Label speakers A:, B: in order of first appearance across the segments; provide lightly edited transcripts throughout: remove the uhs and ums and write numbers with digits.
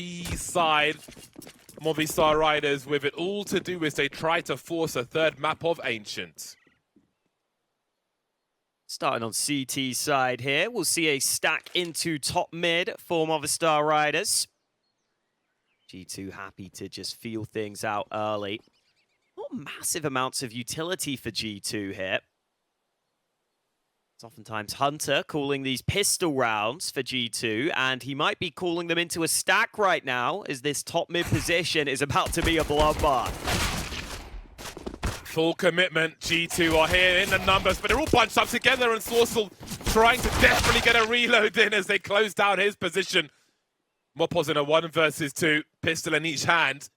A: CT side. Movistar Riders with it all to do as they try to force a third map of Ancient.
B: Starting on CT side here, we'll see a stack into top mid for Movistar Riders. G2 happy to just feel things out early. Not massive amounts of utility for G2 here. It's oftentimes Hunter calling these pistol rounds for G2, and he might be calling them into a stack right now as this top mid position is about to be a bloodbath.
A: Full commitment, G2 are here in the numbers, but they're all bunched up together, and Sorcel trying to desperately get a reload in as they close down his position. Mopos in a 1 versus 2, pistol in each hand.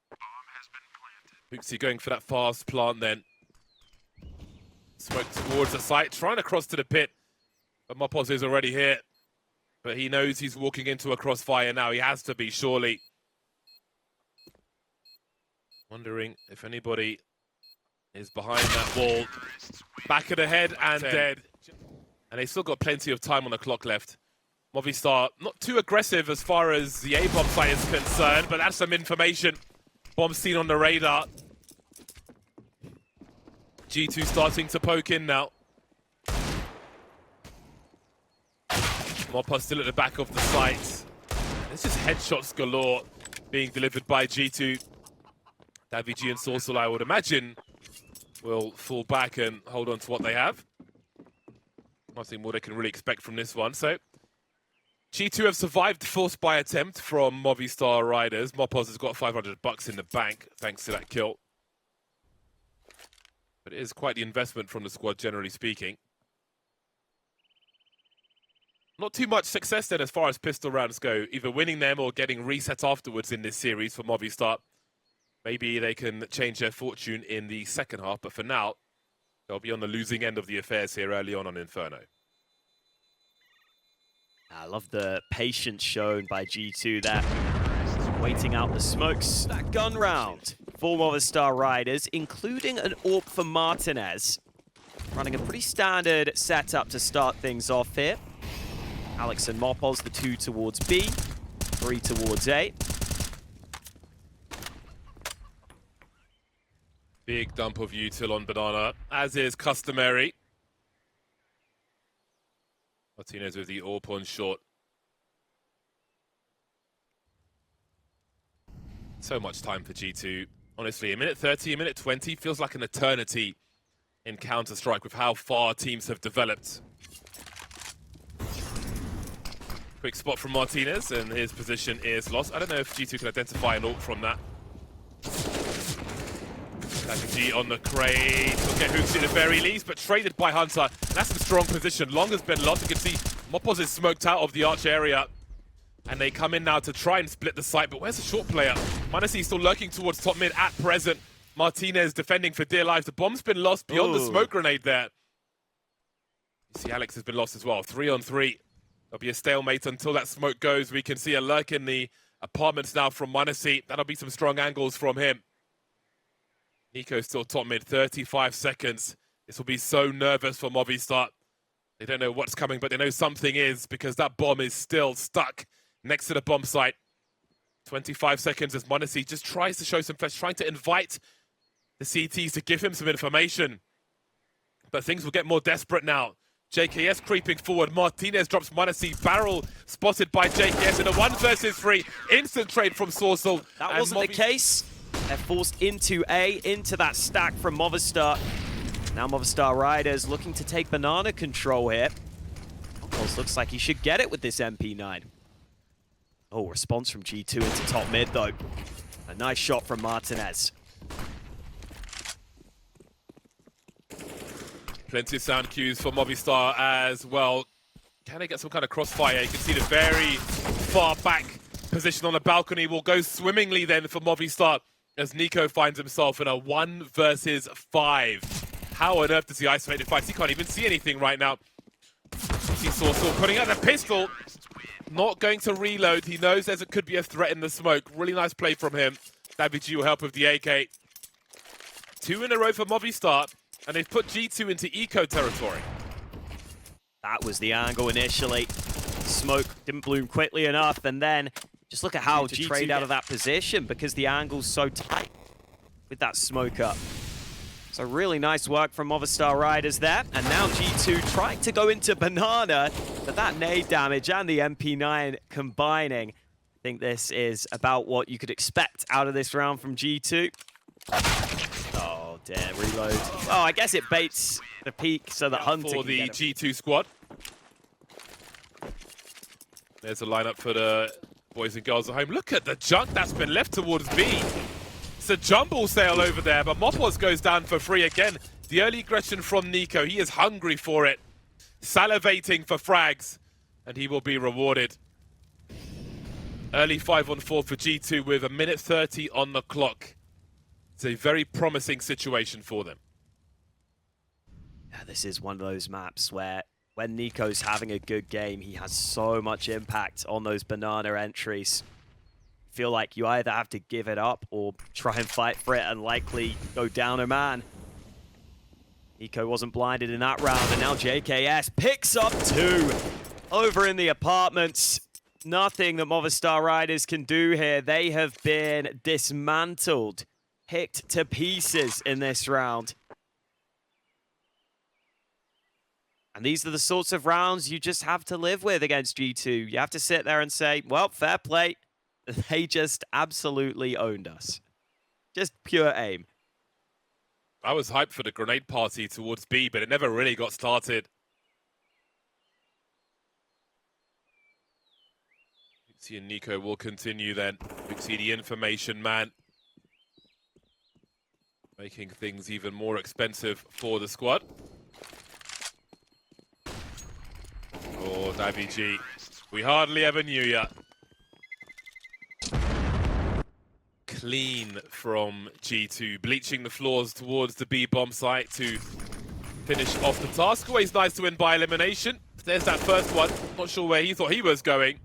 A: Booksy going for that fast plant then. Smoke towards the site, trying to cross to the pit, but Mopos is already here. But he knows he's walking into a crossfire now, he has to be, surely. Wondering if anybody is behind that wall. Back of the head and dead. And they've still got plenty of time on the clock left. Movistar, not too aggressive as far as the A-bomb site is concerned, but that's some information. Bomb seen on the radar. G2 starting to poke in now. Moppa still at the back of the site. It's just headshots galore being delivered by G2. NaVi and Sorcel, I would imagine, will fall back and hold on to what they have. Nothing more they can really expect from this one. So G2 have survived the force buy attempt from Movistar Riders. Mopos has got $500 in the bank thanks to that kill. But it is quite the investment from the squad, generally speaking. Not too much success then as far as pistol rounds go, either winning them or getting reset afterwards in this series for Movistar. Maybe they can change their fortune in the second half, but for now, they'll be on the losing end of the affairs here early on Inferno.
B: I love the patience shown by G2 there. Waiting out the smokes. That gun round for Movistar Riders, including an AWP for Martinez. Running a pretty standard setup to start things off here. Alex and Mopos, the 2 towards B, 3 towards A.
A: Big dump of util on Banana, as is customary. Martinez with the AWP on short. So much time for G2. Honestly, a minute 30, a minute 20 feels like an eternity in Counter-Strike with how far teams have developed. Quick spot from Martinez, and his position is lost. I don't know if G2 can identify an AWP from that. G on the crate. He'll get hooks at the very least, but traded by Hunter. That's some strong position. Long has been lost. You can see Mopos is smoked out of the arch area. And they come in now to try and split the site. But where's the short player? Manassi still lurking towards top mid at present. Martinez defending for dear life. The bomb's been lost beyond the smoke grenade there. You see Alex has been lost as well. 3 on 3. There'll be a stalemate until that smoke goes. We can see a lurk in the apartments now from Manassi. That'll be some strong angles from him. niko still top mid, 35 seconds. This will be so nervous for Movistar. They don't know what's coming, but they know something is, because that bomb is still stuck next to the bomb site. 25 seconds as Manassi just tries to show some flesh, trying to invite the CTs to give him some information. But things will get more desperate now. JKS creeping forward. Martinez drops Manassi. Barrel spotted by JKS in a 1 versus 3. Instant trade from Sorcel.
B: That wasn't the case. They're forced into A, into that stack from Movistar. Now Movistar Riders looking to take banana control here. Almost looks like he should get it with this MP9. Oh, response from G2 into top mid though. A nice shot from Martinez.
A: Plenty of sound cues for Movistar as well. Can they get some kind of crossfire? You can see the very far back position on the balcony will go swimmingly then for Movistar as niko finds himself in a 1 versus 5. How on earth does he isolate the fights? He can't even see anything right now. You see Sorcel putting out a pistol. Not going to reload. He knows there could be a threat in the smoke. Really nice play from him. NaVi will help with the AK. 2 in a row for Movistar. And they've put G2 into eco territory.
B: That was the angle initially. Smoke didn't bloom quickly enough, and then Just look at how to trade out of that position because the angle's so tight with that smoke up. So really nice work from Movistar Riders there. And now G2 trying to go into Banana, but that nade damage and the MP9 combining. I think this is about what you could expect out of this round from G2. Oh, damn, reload. Oh, I guess it baits the peak so that Hunter
A: for
B: can
A: the
B: get him.
A: G2 squad. There's a lineup for the boys and girls at home. Look at the junk that's been left towards B. It's a jumble sale over there, but Mopos goes down for free again. The early aggression from niko. He is hungry for it. Salivating for frags, and he will be rewarded. Early 5-on-4 for G2 with 1:30 on the clock. It's a very promising situation for them.
B: Yeah, this is one of those maps where when niko's having a good game, he has so much impact on those banana entries. Feel like you either have to give it up or try and fight for it and likely go down a man. niko wasn't blinded in that round, and now JKS picks up 2 over in the apartments. Nothing that Movistar Riders can do here. They have been dismantled, picked to pieces in this round. And these are the sorts of rounds you just have to live with against G2. You have to sit there and say, well, fair play. They just absolutely owned us. Just pure aim.
A: I was hyped for the grenade party towards B, but it never really got started. Vixie and niko will continue then. Vixie, the information man, making things even more expensive for the squad. Oh, NaVi G, we hardly ever knew ya. Clean from G2, bleaching the floors towards the B bomb site to finish off the task. Always nice to win by elimination. There's that first one. Not sure where he thought he was going.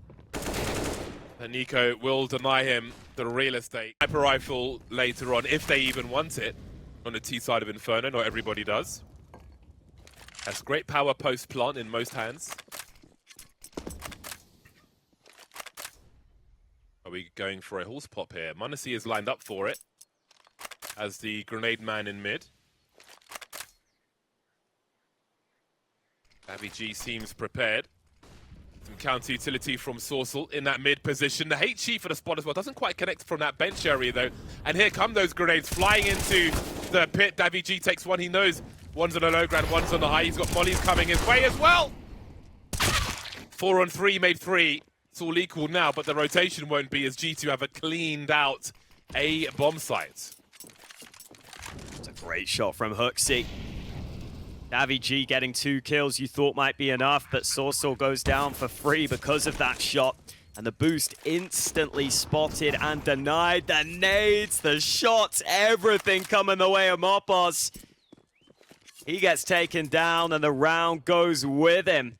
A: And niko will deny him the real estate. Sniper rifle later on, if they even want it, on the T side of Inferno. Not everybody does. Has great power post plant in most hands. Are we going for a horse pop here? m0NESY is lined up for it as the grenade man in mid. NaVi G seems prepared. Some counter utility from Sorcel in that mid position. The HE for the spot as well. Doesn't quite connect from that bench area though. And here come those grenades flying into the pit. NaVi G takes one. He knows one's on the low ground, one's on the high. He's got mollies coming his way as well. 4 on 3 made 3. It's all equal now, but the rotation won't be as G2 have a cleaned out A bomb site.
B: It's a great shot from HooXi. NaVi G getting 2 kills you thought might be enough, but Sorcel goes down for free because of that shot. And the boost instantly spotted and denied. The nades, the shots, everything coming the way of Mopos. He gets taken down and the round goes with him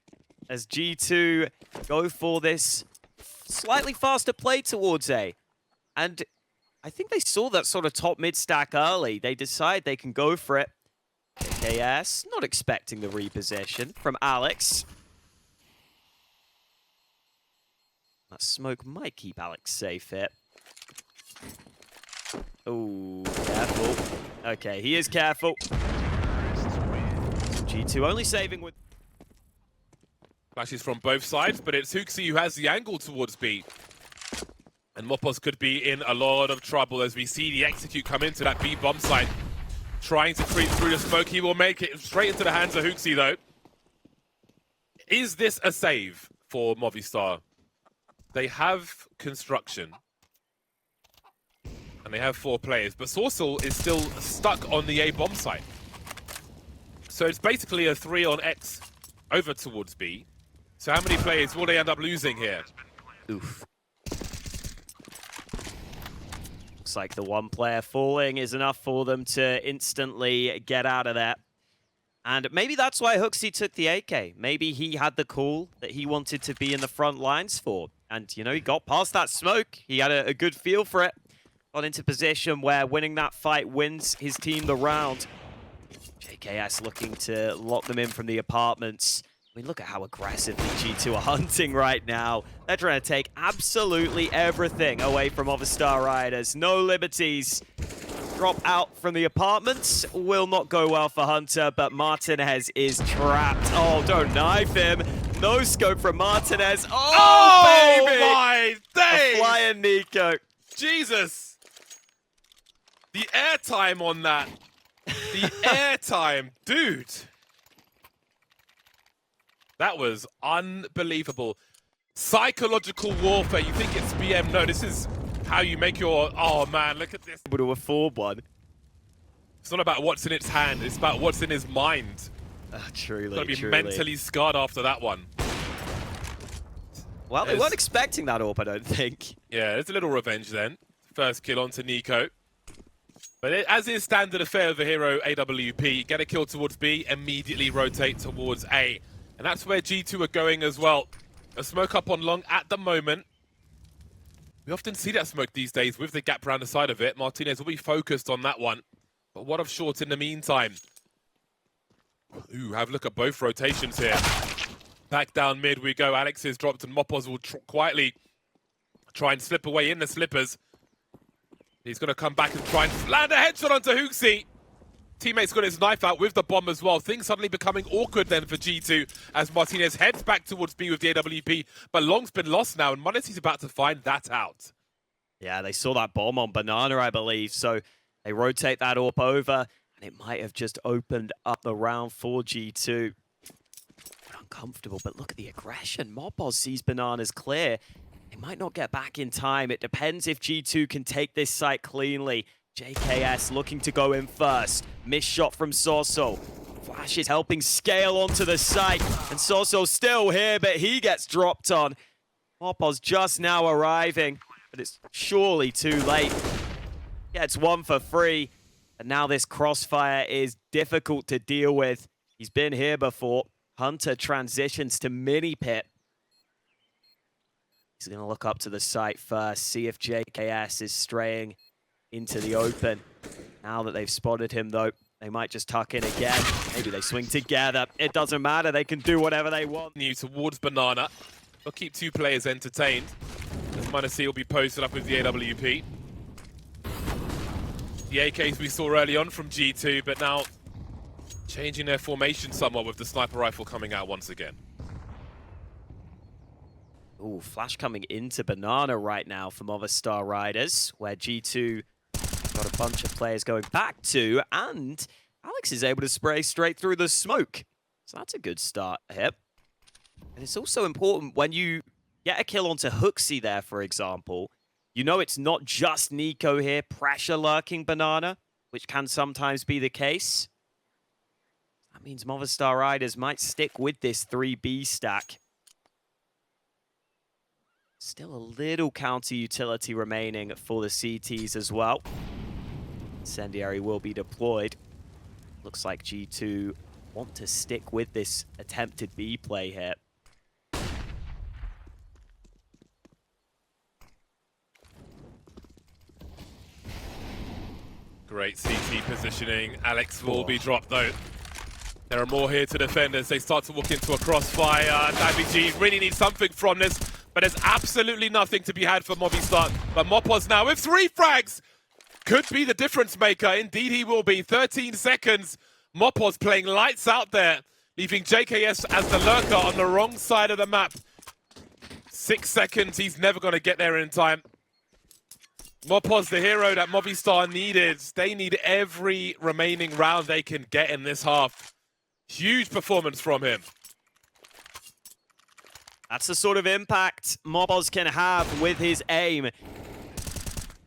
B: as G2 go for this slightly faster play towards A. And I think they saw that sort of top mid stack early. They decide they can go for it. KS not expecting the repossession from Alex. That smoke might keep Alex safe here. Oh, careful. Okay, he is careful. G2 only saving with...
A: Flashes from both sides, but it's HooXi who has the angle towards B. And Mopos could be in a lot of trouble as we see the execute come into that B bomb site. Trying to creep through the smoke. He will make it straight into the hands of HooXi though. Is this a save for Movistar? They have construction. And they have 4 players, but Sorcel is still stuck on the A bomb site. So it's basically a 3 on X over towards B. So how many players will they end up losing here?
B: Oof. Looks like the 1 player falling is enough for them to instantly get out of that. And maybe that's why HooXi took the AK. Maybe he had the call that he wanted to be in the front lines for. And, you know, he got past that smoke. He had a good feel for it. Got into position where winning that fight wins his team the round. JKS looking to lock them in from the apartments. I mean, look at how aggressively G2 are hunting right now. They're trying to take absolutely everything away from Movistar Riders. No liberties. Drop out from the apartments will not go well for Hunter, but Martinez is trapped. Oh, don't knife him. No scope from Martinez. Oh baby!
A: My days!
B: A flying niko.
A: Jesus! The airtime on that. The airtime, dude. That was unbelievable. Psychological warfare. You think it's BM? No, this is how you make your... Oh, man, look at this.
B: Able to afford one.
A: It's not about what's in its hand. It's about what's in his mind.
B: Truly,
A: Got to be mentally scarred after that one.
B: Well, they weren't expecting that AWP, I don't think.
A: Yeah, there's a little revenge then. First kill onto niko. But as is standard affair of the hero AWP, get a kill towards B, immediately rotate towards A. And that's where G2 are going as well. A smoke up on long at the moment. We often see that smoke these days with the gap around the side of it. Martinez will be focused on that one. But what of short in the meantime? Ooh, have a look at both rotations here. Back down mid we go. Alex is dropped and Mopos will quietly try and slip away in the slippers. He's going to come back and try and land a headshot onto Hooksy. Teammate's got his knife out with the bomb as well. Things suddenly becoming awkward then for G2 as Martinez heads back towards B with the AWP. But Long's been lost now and Monety's about to find that out.
B: Yeah, they saw that bomb on Banana, I believe. So they rotate that AWP over and it might have just opened up the round for G2. Uncomfortable, but look at the aggression. Mopos sees Bananas clear. They might not get back in time. It depends if G2 can take this site cleanly. JKS looking to go in first. Missed shot from Sorso. Flash is helping scale onto the site. And Sorso still here, but he gets dropped on. Mopos just now arriving, but it's surely too late. Gets one for free. And now this crossfire is difficult to deal with. He's been here before. Hunter transitions to mini pit. He's going to look up to the site first, see if JKS is straying into the open. Now that they've spotted him, though, they might just tuck in again. Maybe they swing together. It doesn't matter. They can do whatever they want.
A: New towards Banana. They'll keep two players entertained. As Manassi will be posted up with the AWP. The AKs we saw early on from G2, but now changing their formation somewhat with the sniper rifle coming out once again.
B: Ooh, flash coming into Banana right now for Movistar Riders, where G2 got a bunch of players going back to, and Alex is able to spray straight through the smoke. So that's a good start here. And it's also important when you get a kill onto Hooksy there, for example, you know it's not just niko here pressure lurking Banana, which can sometimes be the case. That means Movistar Riders might stick with this 3B stack. Still a little counter utility remaining for the CTs as well. Incendiary will be deployed. Looks like G2 want to stick with this attempted B play here.
A: Great CT positioning. Alex will be dropped though. There are more here to defend as they start to walk into a crossfire. NaVi really needs something from this, but there's absolutely nothing to be had for Movistar. But Mopos now with 3 frags could be the difference maker. Indeed he will be. 13 seconds. Mopos playing lights out there, leaving JKS as the lurker on the wrong side of the map. 6 seconds. He's never going to get there in time. Mopos, the hero that Movistar needed. They need every remaining round they can get in this half. Huge performance from him.
B: That's the sort of impact Mopos can have with his aim.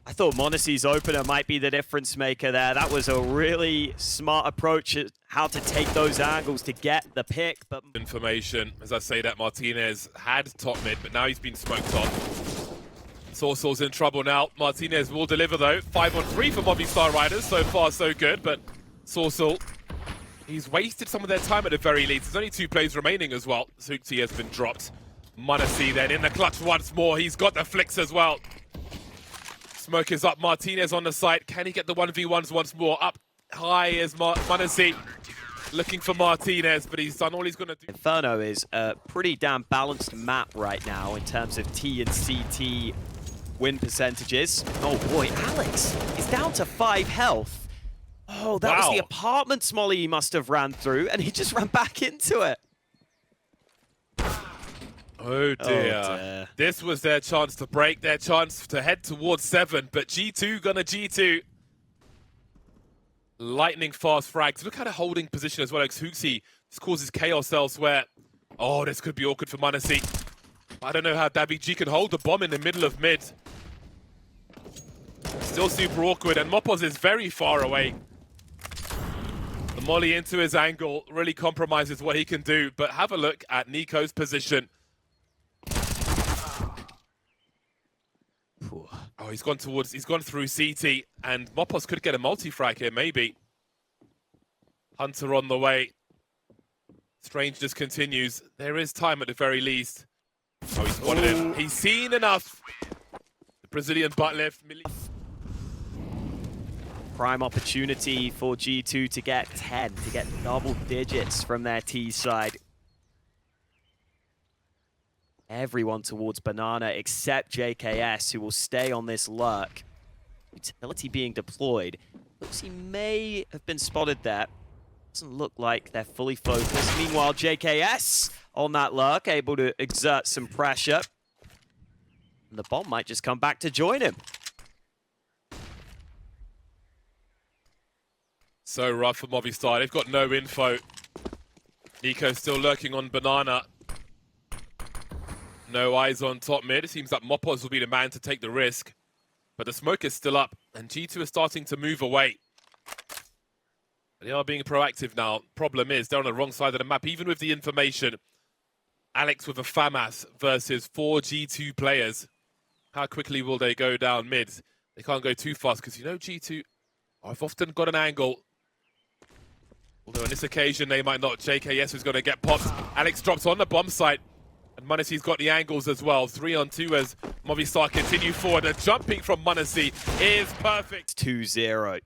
B: I thought Monacy's opener might be the difference maker there. That was a really smart approach at how to take those angles to get the pick. But
A: information, as I say that Martinez had top mid, but now he's been smoked off. Sorcel's in trouble now. Martinez will deliver though. 5-on-3 for Movistar Riders. So far so good, but Sorcel, he's wasted some of their time at the very least. There's only 2 plays remaining as well. Zukti has been dropped. Monacy then in the clutch once more. He's got the flicks as well. Smoke is up. Martinez on the site. Can he get the 1v1s once more? Up high is Monacy. looking for Martinez, but he's done all he's going to do.
B: Inferno is a pretty damn balanced map right now in terms of T and CT win percentages. Oh boy, Alex is down to 5 health. Oh, that was the apartment molly he must have ran through, and he just ran back into it.
A: Oh dear. This was their chance to break, their chance to head towards 7, but G2 gonna G2. Lightning fast frags. Look at a holding position as well as xantares. This causes chaos elsewhere. Oh, this could be awkward for m0NESY. I don't know how navy can hold the bomb in the middle of mid. Still super awkward, and Mopos is very far away. The molly into his angle really compromises what he can do, but have a look at niko's position. Oh, he's gone through CT, and Mopos could get a multi-frag here, maybe. Hunter on the way. Strange just continues. There is time at the very least. Oh, he's spotted him. He's seen enough. The Brazilian butt lift.
B: Prime opportunity for G2 to get 10, to get double digits from their T side. Everyone towards Banana except JKS, who will stay on this lurk. Utility being deployed. Looks he may have been spotted there. Doesn't look like they're fully focused. Meanwhile, JKS on that lurk, able to exert some pressure. And the bomb might just come back to join him.
A: So rough for Movistar. They've got no info. niko still lurking on Banana. No eyes on top mid. It seems like Mopos will be the man to take the risk. But the smoke is still up, and G2 is starting to move away. They are being proactive now. Problem is, they're on the wrong side of the map, even with the information. Alex with a FAMAS versus 4 G2 players. How quickly will they go down mid? They can't go too fast, because you know G2 have often got an angle. Although on this occasion, they might not. JKS is going to get popped. Alex drops on the bomb site. And m0NESY's got the angles as well. 3-on-2 as Movistar continue forward. A jumping from m0NESY is perfect.
B: 2-0.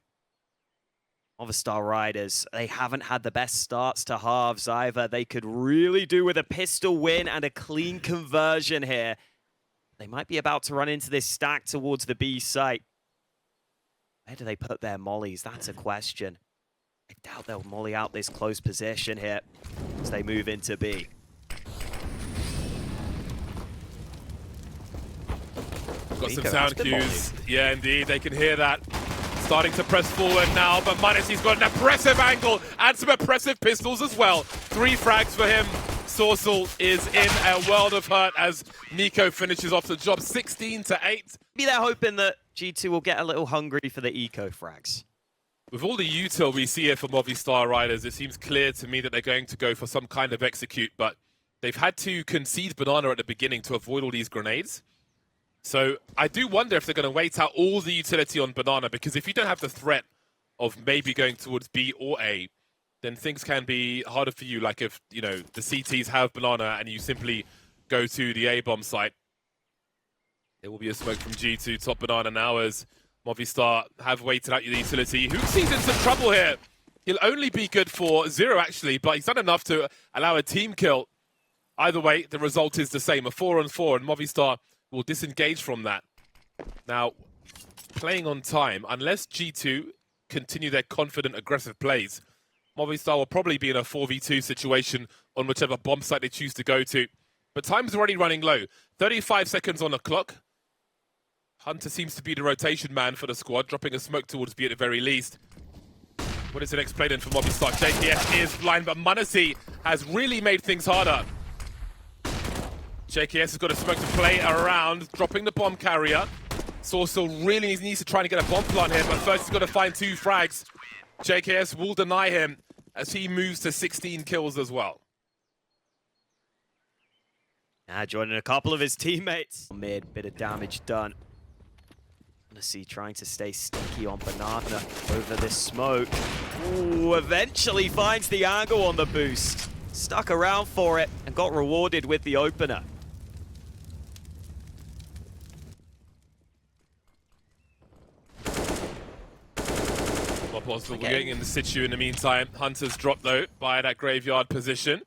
B: Movistar Riders, they haven't had the best starts to halves either. They could really do with a pistol win and a clean conversion here. They might be about to run into this stack towards the B site. Where do they put their mollies? That's a question. I doubt they'll molly out this close position here as they move into B.
A: Got some sound cues. Yeah, indeed. They can hear that. Starting to press forward now, but m0NESY's got an impressive angle and some impressive pistols as well. 3 frags for him. Sorcel is in a world of hurt as niko finishes off the job 16-8.
B: Maybe they're hoping that G2 will get a little hungry for the eco frags.
A: With all the util we see here for Movistar Riders, it seems clear to me that they're going to go for some kind of execute, but they've had to concede Banana at the beginning to avoid all these grenades. So I do wonder if they're going to wait out all the utility on Banana, because if you don't have the threat of maybe going towards B or A, then things can be harder for you. Like if, you know, the CTs have Banana and you simply go to the A bomb site. There will be a smoke from G2 top Banana now as Movistar have waited out the utility. xantares in some trouble here. He'll only be good for 0 actually, but he's done enough to allow a team kill. Either way, the result is the same, a 4-on-4, and Movistar will disengage from that. Now, playing on time, unless G2 continue their confident, aggressive plays, Movistar will probably be in a 4v2 situation on whichever bomb site they choose to go to. But time's already running low. 35 seconds on the clock. Hunter seems to be the rotation man for the squad, dropping a smoke towards B at the very least. What is the next play then for Movistar? JKS is blind, but m0NESY has really made things harder. JKS has got a smoke to play around, dropping the bomb carrier. Sorcel really needs to try and get a bomb plant here, but first he's got to find 2 frags. JKS will deny him as he moves to 16 kills as well.
B: Now joining a couple of his teammates. Mid, bit of damage done. m0NESY trying to stay sticky on Banana over this smoke. Ooh, eventually finds the angle on the boost. Stuck around for it and got rewarded with the opener.
A: Mopos will be getting in the situ in the meantime. Hunter's dropped though by that graveyard position.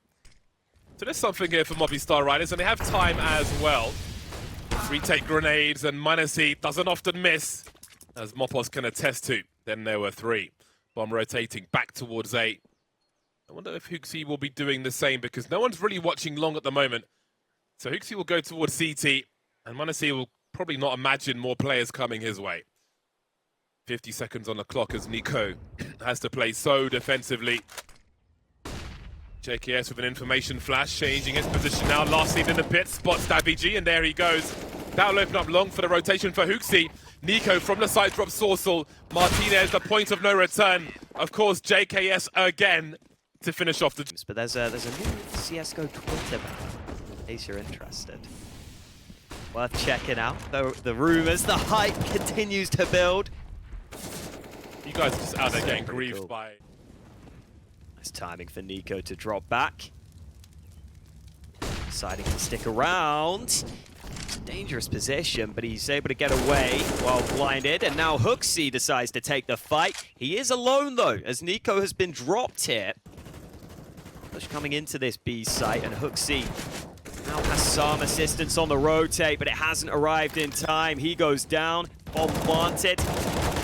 A: So there's something here for Movistar Riders, and they have time as well. Retake grenades, and Manasi doesn't often miss, as Mopos can attest to. Then there were 3. Bomb rotating back towards A. I wonder if Huxi will be doing the same, because no one's really watching long at the moment. So Huxi will go towards CT, and Manasi will probably not imagine more players coming his way. 50 seconds on the clock as niko has to play so defensively. JKS with an information flash, changing his position now. Last seen in the pit, spots navy, and there he goes. That'll open up long for the rotation for Huxi. niko from the side drops Sorcel. Martinez, the point of no return. Of course, JKS again to finish off the...
B: But there's a new CSGO Twitter in case you're interested. Worth checking out. The rumors, the hype continues to build.
A: You guys are just out there getting griefed by...
B: Nice timing for niko to drop back. Deciding to stick around. It's a dangerous position, but he's able to get away while blinded. And now Huxi decides to take the fight. He is alone though, as niko has been dropped here. Push coming into this B site, and Huxi now has some assistance on the rotate, but it hasn't arrived in time. He goes down, bomb planted.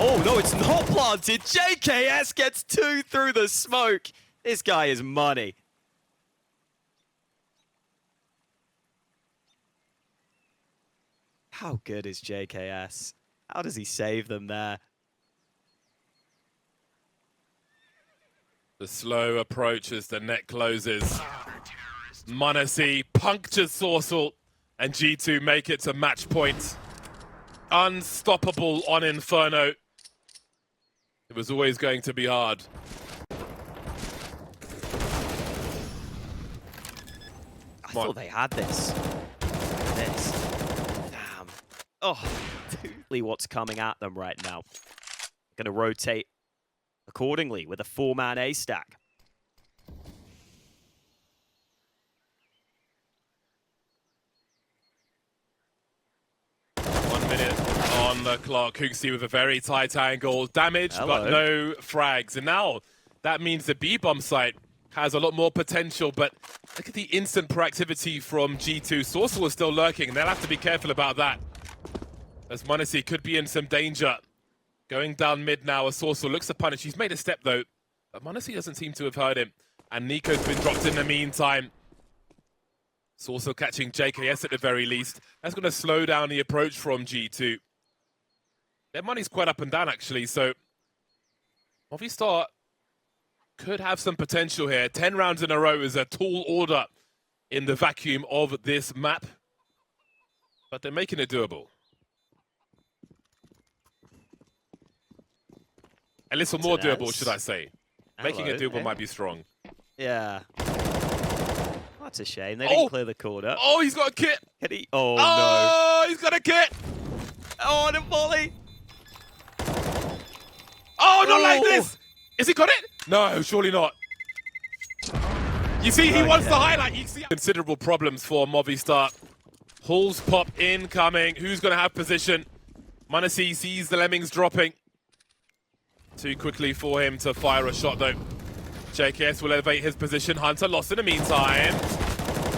B: Oh no, it's not planted. JKS gets 2 through the smoke. This guy is money. How good is JKS? How does he save them there?
A: The slow approach as the net closes. Manasi punctures Sorcel, and G2 make it to match point. Unstoppable on Inferno. It was always going to be hard.
B: I thought they had this. Damn. Oh, what's coming at them right now. Gonna rotate accordingly with a 4-man A stack.
A: On the clock, Huxi with a very tight angle. Damage, but no frags. And now that means the B-bomb site has a lot more potential, but look at the instant proactivity from G2. Sorcel is still lurking, and they'll have to be careful about that, as Manasi could be in some danger. Going down mid now as Sorcel looks to punish. He's made a step though, but Manasi doesn't seem to have heard him. And niko's been dropped in the meantime. Sorcel catching JKS at the very least. That's going to slow down the approach from G2. Their money's quite up and down actually, so Movistar could have some potential here. 10 rounds in a row is a tall order in the vacuum of this map, but they're making it doable. A little more doable, should I say. Making it doable might be strong.
B: Yeah. That's a shame. They didn't clear the corner.
A: Oh, he's got a kit.
B: Oh, no.
A: Oh, he's got a kit.
B: Oh, and a volley.
A: Oh, not like this. Has he got it? No, surely not. You see, he wants the highlight. You see considerable problems for Movistar. Halls pop incoming. Who's going to have position? Manasi sees the lemmings dropping. Too quickly for him to fire a shot, though. JKS will elevate his position. Hunter lost in the meantime.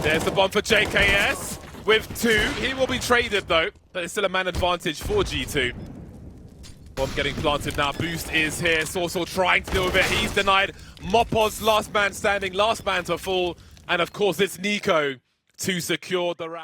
A: There's the bomb for JKS with 2. He will be traded, though, but it's still a man advantage for G2. Bomb getting planted now. Boost is here. Sorcel trying to deal with it. He's denied. Mopos, last man standing, last man to fall. And, of course, it's niko to secure the round.